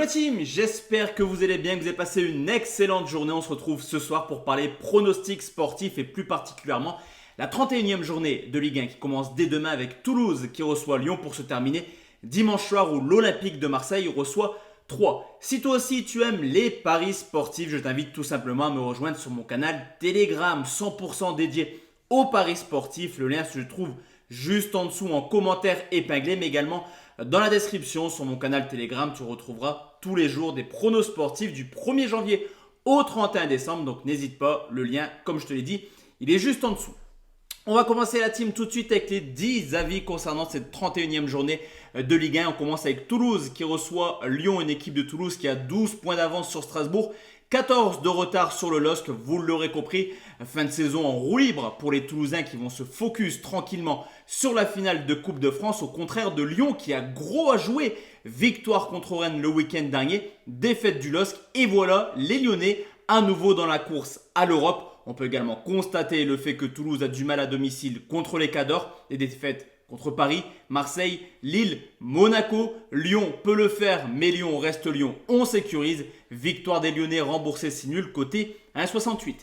la team, j'espère que vous allez bien, que vous avez passé une excellente journée. On se retrouve ce soir pour parler pronostics sportifs et plus particulièrement la 31e journée de Ligue 1 qui commence dès demain avec Toulouse qui reçoit Lyon pour se terminer dimanche soir où l'Olympique de Marseille reçoit Troyes. Si toi aussi tu aimes les paris sportifs, je t'invite tout simplement à me rejoindre sur mon canal Telegram 100% dédié aux paris sportifs. Le lien se trouve juste en dessous en commentaire épinglé, mais également dans la description sur mon canal Telegram. Tu retrouveras tous les jours des pronos sportifs du 1er janvier au 31 décembre. Donc n'hésite pas, le lien, comme je te l'ai dit, il est juste en dessous. On va commencer la team tout de suite avec les 10 avis concernant cette 31e journée de Ligue 1. On commence avec Toulouse qui reçoit Lyon, une équipe de Toulouse qui a 12 points d'avance sur Strasbourg. 14 de retard sur le LOSC, vous l'aurez compris, fin de saison en roue libre pour les Toulousains qui vont se focus tranquillement sur la finale de Coupe de France, au contraire de Lyon qui a gros à jouer. Victoire contre Rennes le week-end dernier, défaite du LOSC et voilà les Lyonnais à nouveau dans la course à l'Europe. On peut également constater le fait que Toulouse a du mal à domicile contre les Cadors, des défaites contre Paris, Marseille, Lille, Monaco. Lyon peut le faire, mais Lyon reste Lyon. On sécurise. Victoire des Lyonnais remboursée si nul, côté 1,68.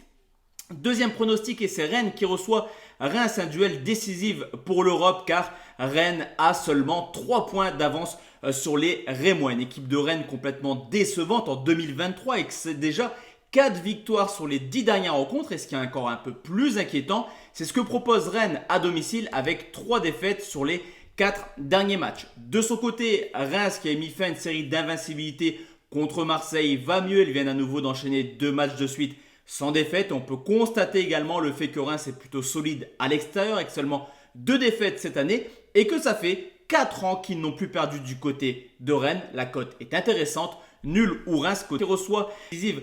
Deuxième pronostic et c'est Rennes qui reçoit Reims, un duel décisif pour l'Europe car Rennes a seulement 3 points d'avance sur les Rémois. Une équipe de Rennes complètement décevante en 2023 et que c'est déjà 4 victoires sur les 10 dernières rencontres. Et ce qui est encore un peu plus inquiétant, c'est ce que propose Rennes à domicile avec 3 défaites sur les 4 derniers matchs. De son côté, Reims qui a mis fin à une série d'invincibilité contre Marseille va mieux. Ils viennent à nouveau d'enchaîner 2 matchs de suite sans défaite. On peut constater également le fait que Reims est plutôt solide à l'extérieur avec seulement 2 défaites cette année et que ça fait 4 ans qu'ils n'ont plus perdu du côté de Rennes. La cote est intéressante. Nul ou Reims côté reçoit décisive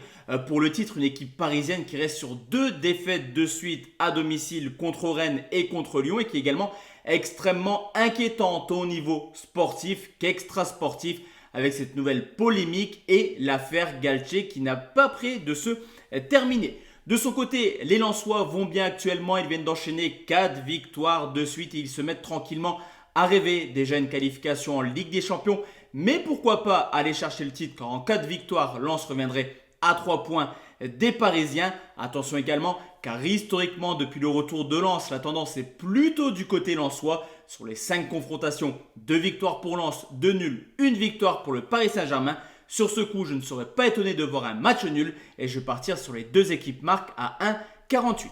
pour le titre, une équipe parisienne qui reste sur 2 défaites de suite à domicile contre Rennes et contre Lyon et qui est également extrêmement inquiétante au niveau sportif qu'extra sportif avec cette nouvelle polémique et l'affaire Galtier qui n'a pas près de se terminer. De son côté, les Lensois vont bien actuellement, ils viennent d'enchaîner 4 victoires de suite et ils se mettent tranquillement à rêver déjà une qualification en Ligue des Champions. Mais pourquoi pas aller chercher le titre car en cas de victoire, Lens reviendrait à 3 points des Parisiens. Attention également car historiquement depuis le retour de Lens, la tendance est plutôt du côté lensois. Sur les 5 confrontations, 2 victoires pour Lens, 2 nuls, 1 victoire pour le Paris Saint-Germain. Sur ce coup, je ne serais pas étonné de voir un match nul et je vais partir sur les 2 équipes marques à 1,48.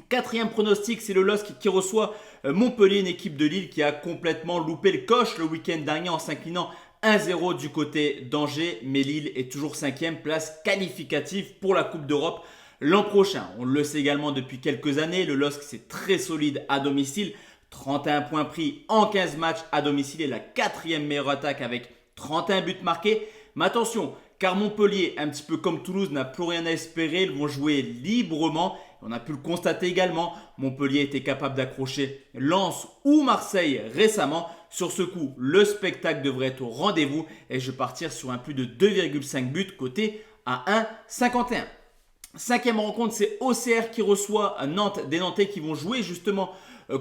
Quatrième pronostic, c'est le LOSC qui reçoit Montpellier, une équipe de Lille qui a complètement loupé le coche le week-end dernier en s'inclinant 1-0 du côté d'Angers. Mais Lille est toujours 5e place qualificative pour la Coupe d'Europe l'an prochain. On le sait également depuis quelques années, le LOSC c'est très solide à domicile. 31 points pris en 15 matchs à domicile et la 4e meilleure attaque avec 31 buts marqués. Mais attention, car Montpellier, un petit peu comme Toulouse, n'a plus rien à espérer. Ils vont jouer librement. On a pu le constater également. Montpellier était capable d'accrocher Lens ou Marseille récemment. Sur ce coup, le spectacle devrait être au rendez-vous. Et je vais partir sur un plus de 2,5 buts côté à 1,51. Cinquième rencontre, c'est Auxerre qui reçoit Nantes. Des Nantais qui vont jouer justement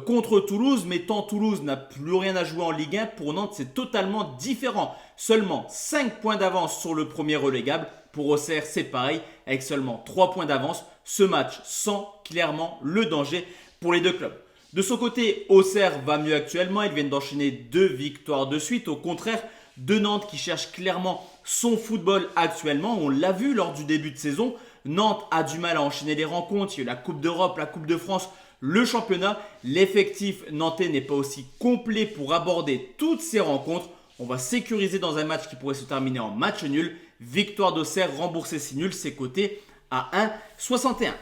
contre Toulouse, mais tant Toulouse n'a plus rien à jouer en Ligue 1, pour Nantes c'est totalement différent. Seulement 5 points d'avance sur le premier relégable. Pour Auxerre c'est pareil, avec seulement 3 points d'avance. Ce match sent clairement le danger pour les deux clubs. De son côté, Auxerre va mieux actuellement, ils viennent d'enchaîner 2 victoires de suite, au contraire de Nantes qui cherche clairement son football actuellement. On l'a vu lors du début de saison, Nantes a du mal à enchaîner les rencontres, il y a eu la Coupe d'Europe, la Coupe de France, le championnat. L'effectif nantais n'est pas aussi complet pour aborder toutes ces rencontres. On va sécuriser dans un match qui pourrait se terminer en match nul. Victoire d'Auxerre remboursée si nul, c'est coté à 1,61.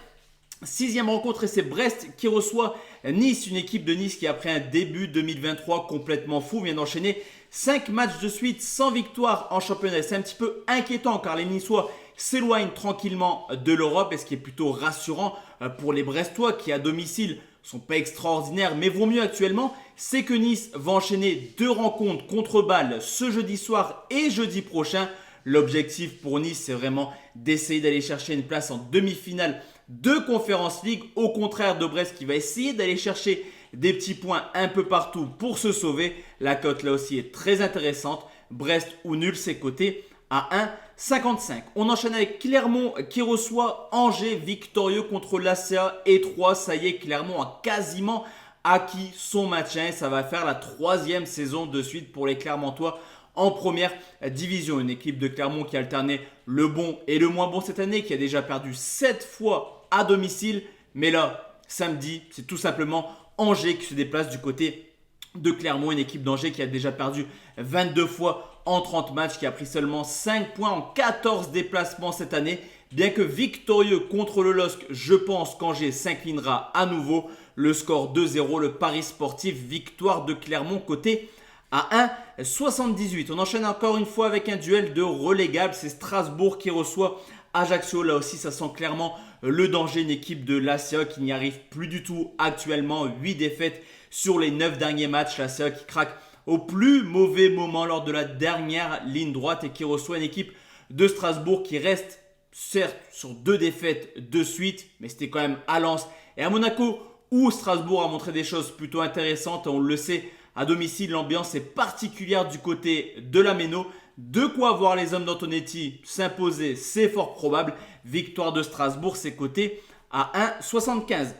Sixième rencontre et c'est Brest qui reçoit Nice, une équipe de Nice qui après un début 2023 complètement fou vient d'enchaîner 5 matchs de suite sans victoire en championnat. C'est un petit peu inquiétant car les Niçois s'éloignent tranquillement de l'Europe et ce qui est plutôt rassurant pour les Brestois qui à domicile sont pas extraordinaires mais vont mieux actuellement, c'est que Nice va enchaîner 2 rencontres contre Bâle ce jeudi soir et jeudi prochain. L'objectif pour Nice c'est vraiment d'essayer d'aller chercher une place en demi-finale de Conference League, au contraire de Brest qui va essayer d'aller chercher des petits points un peu partout pour se sauver. La cote là aussi est très intéressante. Brest ou nul, c'est coté à 1,55. On enchaîne avec Clermont qui reçoit Angers, victorieux contre l'ACA et 3. Ça y est, Clermont a quasiment acquis son maintien. Ça va faire la 3e saison de suite pour les Clermontois en première division. Une équipe de Clermont qui a alterné le bon et le moins bon cette année, qui a déjà perdu 7 fois à domicile. Mais là, samedi, c'est tout simplement Angers qui se déplace du côté de Clermont. Une équipe d'Angers qui a déjà perdu 22 fois en 30 matchs, qui a pris seulement 5 points en 14 déplacements cette année. Bien que victorieux contre le LOSC, je pense qu'Angers s'inclinera à nouveau. Le score 2-0, le pari sportif, victoire de Clermont côté à 1,78. On enchaîne encore une fois avec un duel de relégables. C'est Strasbourg qui reçoit Ajaccio. Là aussi, ça sent clairement le danger. Une équipe de l'ACA qui n'y arrive plus du tout actuellement. 8 défaites sur les 9 derniers matchs. L'ACA qui craque au plus mauvais moment lors de la dernière ligne droite et qui reçoit une équipe de Strasbourg qui reste certes sur 2 défaites de suite, mais c'était quand même à Lens et à Monaco où Strasbourg a montré des choses plutôt intéressantes. On le sait, à domicile, l'ambiance est particulière du côté de la Méno. De quoi voir les hommes d'Antonetti s'imposer, c'est fort probable. Victoire de Strasbourg, c'est coté à 1,75.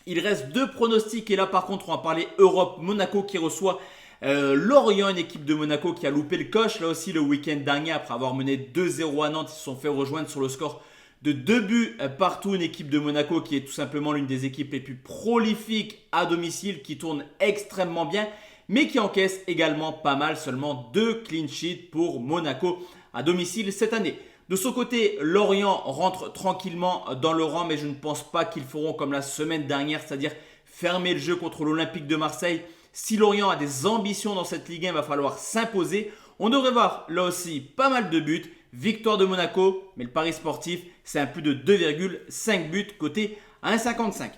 Il reste 2 pronostics et là par contre on va parler Europe. Monaco qui reçoit Lorient, une équipe de Monaco qui a loupé le coche là aussi le week-end dernier après avoir mené 2-0 à Nantes. Ils se sont fait rejoindre sur le score de 2 buts partout. Une équipe de Monaco qui est tout simplement l'une des équipes les plus prolifiques à domicile, qui tourne extrêmement bien, mais qui encaisse également pas mal. Seulement 2 clean sheets pour Monaco à domicile cette année. De son côté, Lorient rentre tranquillement dans le rang, mais je ne pense pas qu'ils feront comme la semaine dernière, c'est-à-dire fermer le jeu contre l'Olympique de Marseille. Si Lorient a des ambitions dans cette Ligue 1, il va falloir s'imposer. On devrait voir là aussi pas mal de buts. Victoire de Monaco, mais le pari sportif, c'est un plus de 2,5 buts côté à 1,55.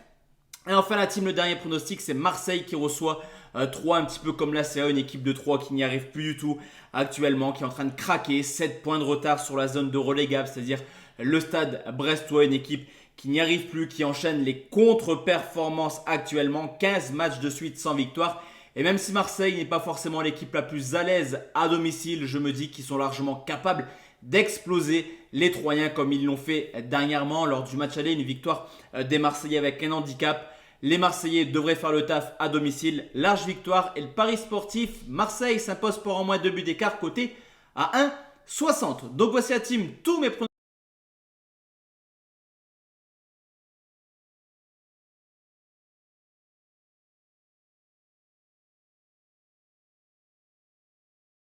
Et enfin la team, le dernier pronostic, c'est Marseille qui reçoit 3, un petit peu comme l'ACA, une équipe de 3 qui n'y arrive plus du tout actuellement, qui est en train de craquer. 7 points de retard sur la zone de relégable, c'est-à-dire le stade brestois, une équipe qui n'y arrive plus, qui enchaîne les contre-performances actuellement. 15 matchs de suite sans victoire. Et même si Marseille n'est pas forcément l'équipe la plus à l'aise à domicile, je me dis qu'ils sont largement capables d'exploser les Troyens comme ils l'ont fait dernièrement lors du match aller. Une victoire des Marseillais avec un handicap. Les Marseillais devraient faire le taf à domicile. Large victoire et le pari sportif, Marseille s'impose pour en moins 2 buts d'écart côté à 1,60. Donc voici la team, tous mes pronostics.